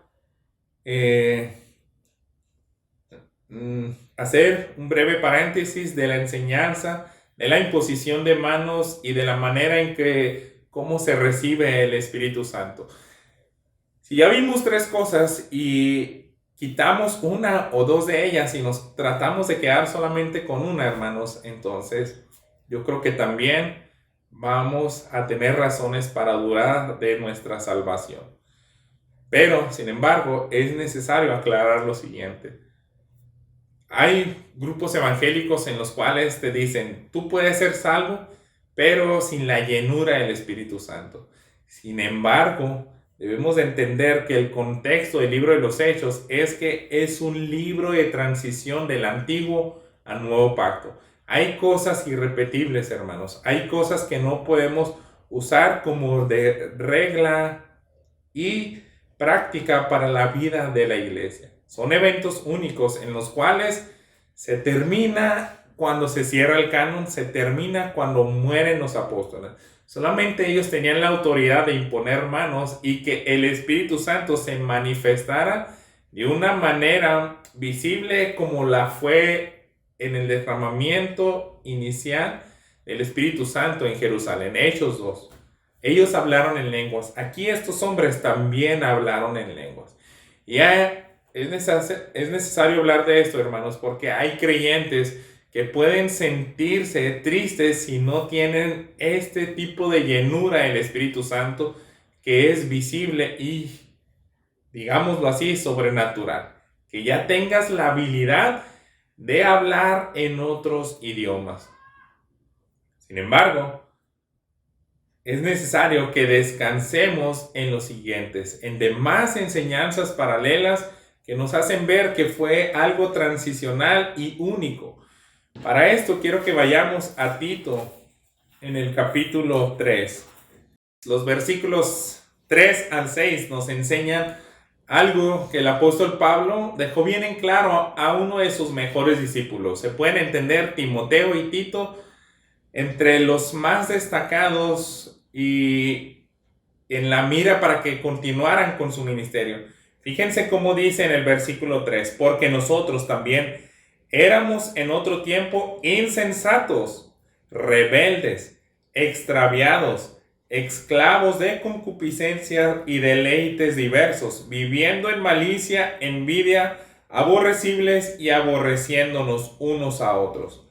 hacer un breve paréntesis de la enseñanza, de la imposición de manos y de la manera en que, cómo se recibe el Espíritu Santo. Si ya vimos tres cosas y quitamos una o dos de ellas y nos tratamos de quedar solamente con una, hermanos, entonces yo creo que también vamos a tener razones para dudar de nuestra salvación. Pero, sin embargo, es necesario aclarar lo siguiente. Hay grupos evangélicos en los cuales te dicen, tú puedes ser salvo, pero sin la llenura del Espíritu Santo. Sin embargo, debemos de entender que el contexto del libro de los Hechos es que es un libro de transición del antiguo al nuevo pacto. Hay cosas irrepetibles, hermanos. Hay cosas que no podemos usar como de regla y práctica para la vida de la iglesia. Son eventos únicos en los cuales se termina cuando se cierra el canon, se termina cuando mueren los apóstoles. Solamente ellos tenían la autoridad de imponer manos y que el Espíritu Santo se manifestara de una manera visible como la fue en el derramamiento inicial del Espíritu Santo en Jerusalén. Hechos 2. Ellos hablaron en lenguas. Aquí estos hombres también hablaron en lenguas. Y es necesario hablar de esto, hermanos, porque hay creyentes que pueden sentirse tristes si no tienen este tipo de llenura del Espíritu Santo que es visible y, digámoslo así, sobrenatural. Que ya tengas la habilidad de hablar en otros idiomas. Sin embargo, es necesario que descansemos en los siguientes, en demás enseñanzas paralelas que nos hacen ver que fue algo transicional y único. Para esto quiero que vayamos a Tito en el capítulo 3. Los versículos 3 al 6 nos enseñan algo que el apóstol Pablo dejó bien en claro a uno de sus mejores discípulos. Se pueden entender Timoteo y Tito entre los más destacados y en la mira para que continuaran con su ministerio. Fíjense cómo dice en el versículo 3: porque nosotros también éramos en otro tiempo insensatos, rebeldes, extraviados, esclavos de concupiscencia y deleites diversos, viviendo en malicia, envidia, aborrecibles y aborreciéndonos unos a otros.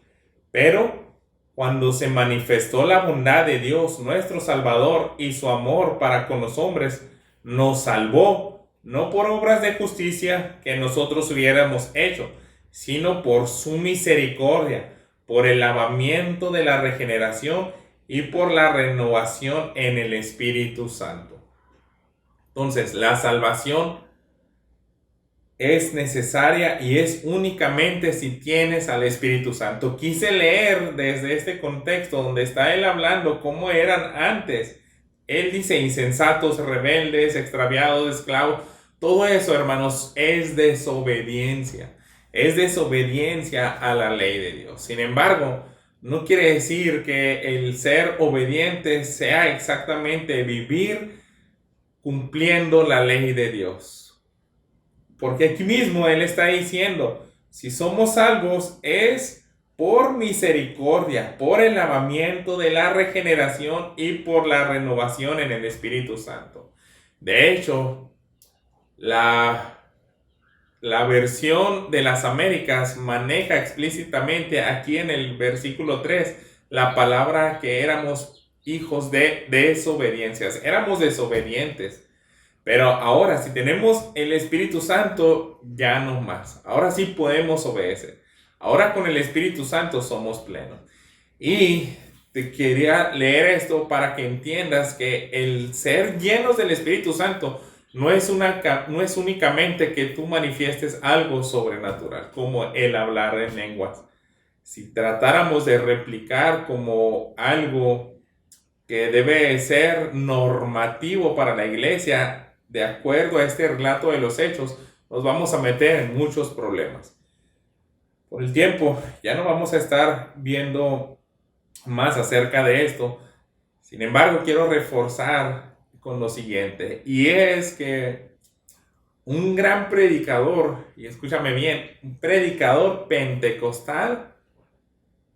Pero cuando se manifestó la bondad de Dios nuestro Salvador y su amor para con los hombres, nos salvó, no por obras de justicia que nosotros hubiéramos hecho, sino por su misericordia, por el lavamiento de la regeneración y por la renovación en el Espíritu Santo. Entonces, la salvación es necesaria y es únicamente si tienes al Espíritu Santo. Quise leer desde este contexto donde está él hablando cómo eran antes. Él dice insensatos, rebeldes, extraviados, esclavos. Todo eso, hermanos, es desobediencia. Es desobediencia a la ley de Dios. Sin embargo, no quiere decir que el ser obediente sea exactamente vivir cumpliendo la ley de Dios. Porque aquí mismo él está diciendo, si somos salvos es por misericordia, por el lavamiento de la regeneración y por la renovación en el Espíritu Santo. De hecho, la versión de las Américas maneja explícitamente aquí en el versículo 3 la palabra que éramos hijos de desobediencias. Éramos desobedientes. Pero ahora, si tenemos el Espíritu Santo, ya no más. Ahora sí podemos obedecer. Ahora con el Espíritu Santo somos plenos. Y te quería leer esto para que entiendas que el ser llenos del Espíritu Santo no es únicamente que tú manifiestes algo sobrenatural, como el hablar en lenguas. Si tratáramos de replicar como algo que debe ser normativo para la iglesia, de acuerdo a este relato de los hechos, nos vamos a meter en muchos problemas. Por el tiempo, ya no vamos a estar viendo más acerca de esto. Sin embargo, quiero reforzar con lo siguiente, y es que un gran predicador, y escúchame bien, un predicador pentecostal,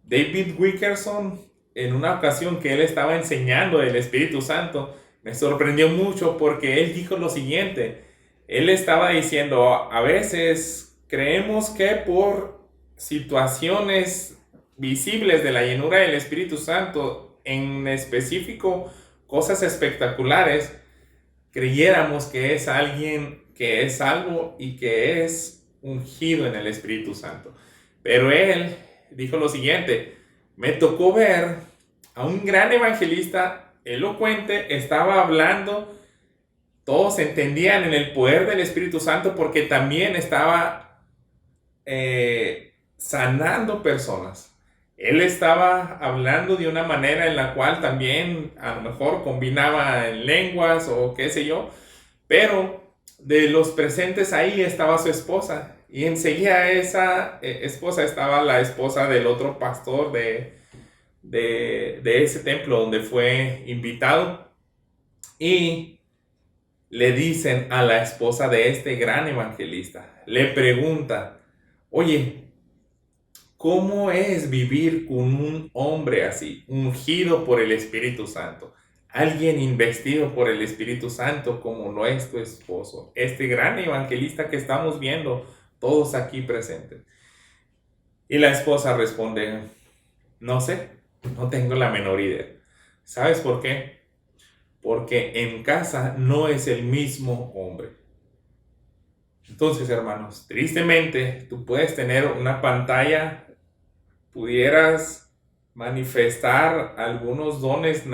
David Wilkerson, en una ocasión que él estaba enseñando del Espíritu Santo, me sorprendió mucho porque él dijo lo siguiente. Él estaba diciendo, a veces creemos que por situaciones visibles de la llenura del Espíritu Santo, en específico cosas espectaculares, creyéramos que es alguien que es salvo y que es ungido en el Espíritu Santo. Pero él dijo lo siguiente: me tocó ver a un gran evangelista elocuente, estaba hablando, todos entendían en el poder del Espíritu Santo porque también estaba sanando personas. Él estaba hablando de una manera en la cual también a lo mejor combinaba en lenguas o qué sé yo, pero de los presentes ahí estaba su esposa, y enseguida esa esposa estaba la esposa del otro pastor de ese templo donde fue invitado, y le dicen a la esposa de este gran evangelista, le pregunta, oye, ¿cómo es vivir con un hombre así, ungido por el Espíritu Santo? Alguien investido por el Espíritu Santo como nuestro esposo, este gran evangelista que estamos viendo todos aquí presentes. Y la esposa responde, no sé, no tengo la menor idea. ¿Sabes por qué? Porque en casa no es el mismo hombre. Entonces, hermanos, tristemente, tú puedes tener una pantalla, pudieras manifestar algunos dones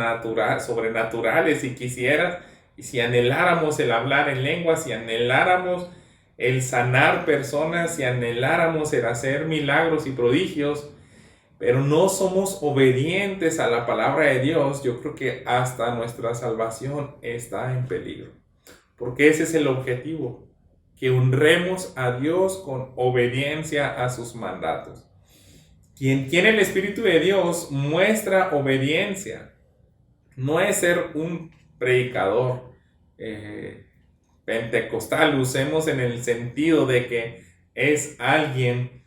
sobrenaturales si quisieras, y si anheláramos el hablar en lenguas, si anheláramos el sanar personas, si anheláramos el hacer milagros y prodigios, pero no somos obedientes a la palabra de Dios, yo creo que hasta nuestra salvación está en peligro. Porque ese es el objetivo, que honremos a Dios con obediencia a sus mandatos. Quien tiene el Espíritu de Dios muestra obediencia. No es ser un predicador pentecostal, usemos en el sentido de que es alguien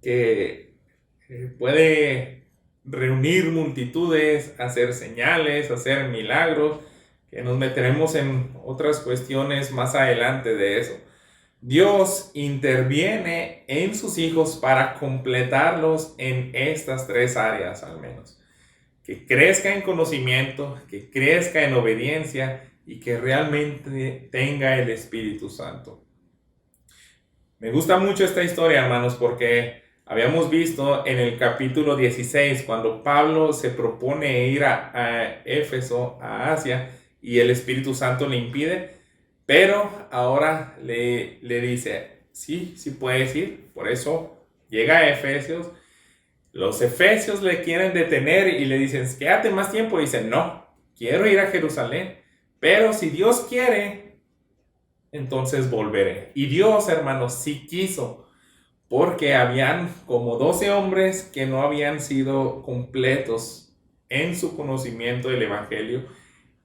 que puede reunir multitudes, hacer señales, hacer milagros, que nos meteremos en otras cuestiones más adelante de eso. Dios interviene en sus hijos para completarlos en estas tres áreas al menos. Que crezca en conocimiento, que crezca en obediencia y que realmente tenga el Espíritu Santo. Me gusta mucho esta historia, hermanos, porque habíamos visto en el capítulo 16, cuando Pablo se propone ir a Éfeso, a Asia, y el Espíritu Santo le impide, pero ahora le dice, sí puedes ir. Por eso llega a Efesios. Los efesios le quieren detener y le dicen, quédate más tiempo. Y dicen, no, quiero ir a Jerusalén, pero si Dios quiere, entonces volveré. Y Dios, hermanos, sí quiso, porque habían como 12 hombres que no habían sido completos en su conocimiento del Evangelio.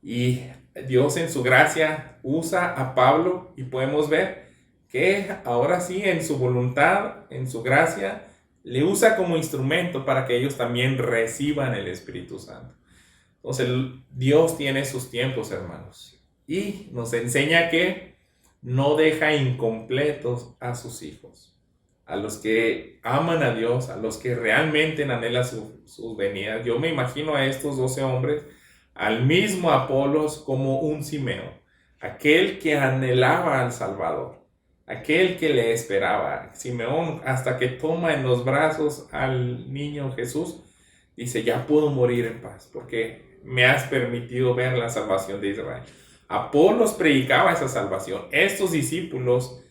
Y Dios en su gracia usa a Pablo y podemos ver que ahora sí en su voluntad, en su gracia, le usa como instrumento para que ellos también reciban el Espíritu Santo. Entonces Dios tiene sus tiempos, hermanos, y nos enseña que no deja incompletos a sus hijos, a los que aman a Dios, a los que realmente anhelan sus venidas. Yo me imagino a estos 12 hombres, al mismo Apolos como un Simeón, aquel que anhelaba al Salvador, aquel que le esperaba. Simeón, hasta que toma en los brazos al niño Jesús, dice, ya puedo morir en paz, porque me has permitido ver la salvación de Israel. Apolos predicaba esa salvación. Estos discípulos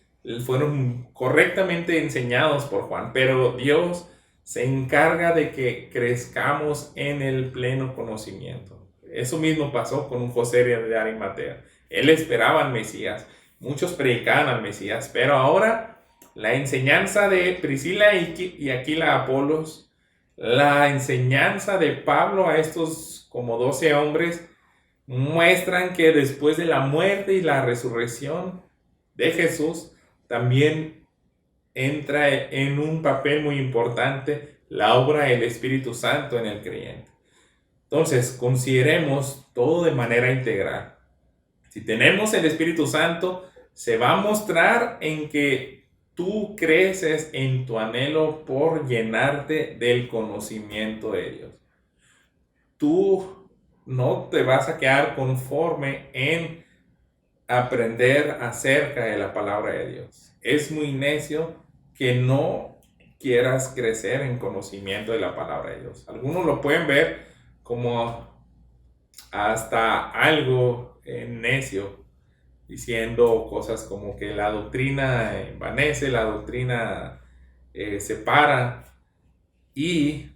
fueron correctamente enseñados por Juan, pero Dios se encarga de que crezcamos en el pleno conocimiento. Eso mismo pasó con un José de Arimatea. Él esperaba al Mesías. Muchos predicaban al Mesías, pero ahora la enseñanza de Priscila y Aquila a Apolos, la enseñanza de Pablo a estos como 12 hombres, muestran que después de la muerte y la resurrección de Jesús, también entra en un papel muy importante la obra del Espíritu Santo en el creyente. Entonces, consideremos todo de manera integral. Si tenemos el Espíritu Santo, se va a mostrar en que tú creces en tu anhelo por llenarte del conocimiento de Dios. Tú no te vas a quedar conforme en aprender acerca de la palabra de Dios. Es muy necio que no quieras crecer en conocimiento de la palabra de Dios. Algunos lo pueden ver como hasta algo necio, diciendo cosas como que la doctrina envanece, la doctrina separa, y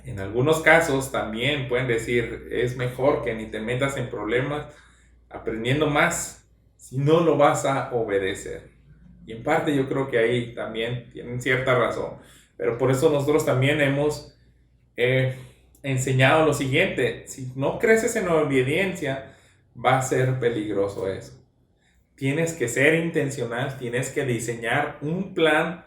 en algunos casos también pueden decir, es mejor que ni te metas en problemas aprendiendo más si no lo vas a obedecer. Y en parte yo creo que ahí también tienen cierta razón, pero por eso nosotros también hemos enseñado lo siguiente: si no creces en obediencia, va a ser peligroso eso. Tienes que ser intencional, tienes que diseñar un plan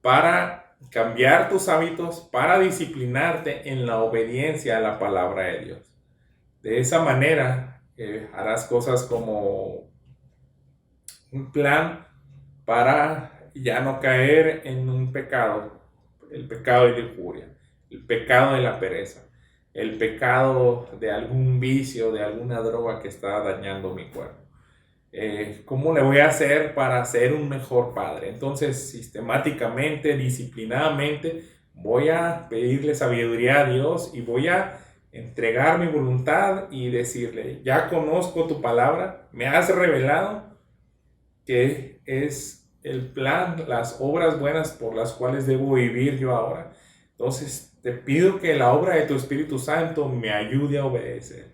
para cambiar tus hábitos, para disciplinarte en la obediencia a la palabra de Dios. De esa manera harás cosas como un plan para ya no caer en un pecado, el pecado de lujuria, el pecado de la pereza, el pecado de algún vicio, de alguna droga que está dañando mi cuerpo. ¿Cómo le voy a hacer para ser un mejor padre? Entonces, sistemáticamente, disciplinadamente, voy a pedirle sabiduría a Dios y voy a entregar mi voluntad y decirle, ya conozco tu palabra, me has revelado que es el plan, las obras buenas por las cuales debo vivir yo ahora. Entonces te pido que la obra de tu Espíritu Santo me ayude a obedecer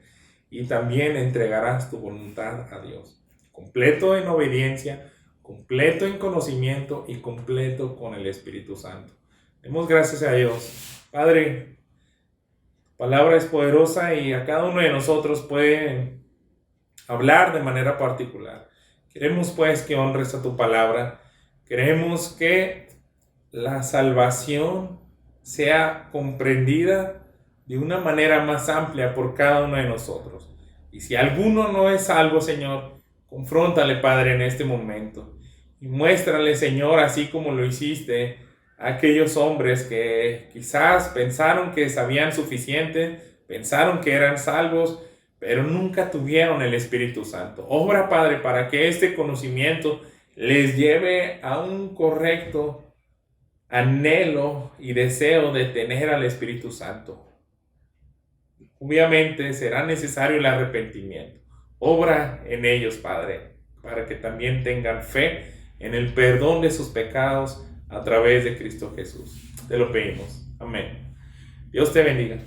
y también entregarás tu voluntad a Dios, completo en obediencia, completo en conocimiento y completo con el Espíritu Santo. Demos gracias a Dios. Padre, tu palabra es poderosa y a cada uno de nosotros puede hablar de manera particular. Queremos pues que honres a tu palabra. Queremos que la salvación sea comprendida de una manera más amplia por cada uno de nosotros. Y si alguno no es salvo, Señor, confróntale, Padre, en este momento. Y muéstrale, Señor, así como lo hiciste a aquellos hombres que quizás pensaron que sabían suficiente, pensaron que eran salvos, pero nunca tuvieron el Espíritu Santo. Obra, Padre, para que este conocimiento les lleve a un correcto anhelo y deseo de tener al Espíritu Santo. Obviamente será necesario el arrepentimiento. Obra en ellos, Padre, para que también tengan fe en el perdón de sus pecados a través de Cristo Jesús. Te lo pedimos. Amén. Dios te bendiga.